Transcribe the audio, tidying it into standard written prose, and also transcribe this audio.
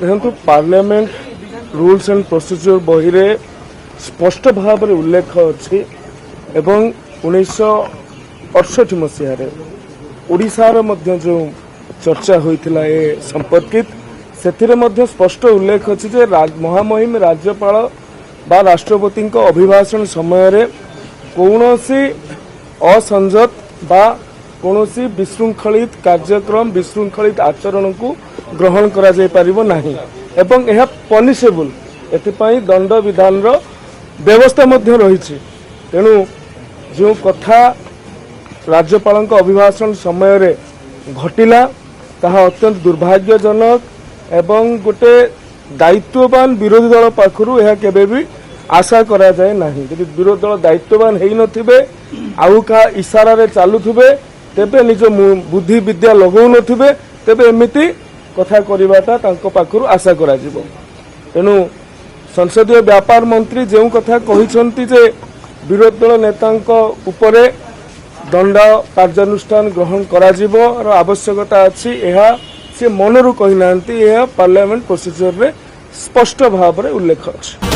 देखो parliament rules and procedure बही रे स्पष्ट भाव में उल्लेख अच्छी एवं 1968 मसीह ओडिशार जो चर्चा होता है संपर्कित से स्पष्ट उल्लेख अच्छी जे महामहिम राज्यपाल बा राष्ट्रपति अभिभाषण समय कौन असंजत बा कौन विशृंखलित कार्यक्रम विशृंखलित आचरण को ग्रहण करा जाय परिबो नाही एवं यह पनिशेबल एथिपाई दंड विधान रो व्यवस्था मध्य रही तेणु जो कथा राज्यपाल अभिभाषण समय रे घटिला ताहा अत्यंत दुर्भाग्यजनक एवं गोटे दायित्ववान विरोधी दल पाखरु यह केबे भी आशा करा जाए नहीं। यदि विरोधी दल दायित्ववान हेई नथिबे आउ का इशारा रे चालुथिबे तेबे निज बुद्धि विद्या लगौ नथिबे तेबे एमिति कथा करिवाटा तांको पाखरु आशा करा जिवो। तेणु संसदीय व्यापार मंत्री जो कथा कहिसंती जे विरोधी दल नेतांको उपरे दंड कार्यानुष्ठान ग्रहण करा जिवो र आवश्यकता अछि एहा से मनरु कहि नांती एहा पार्लियामेंट प्रोसीजर रे स्पष्ट भाव रे उल्लेख अछि।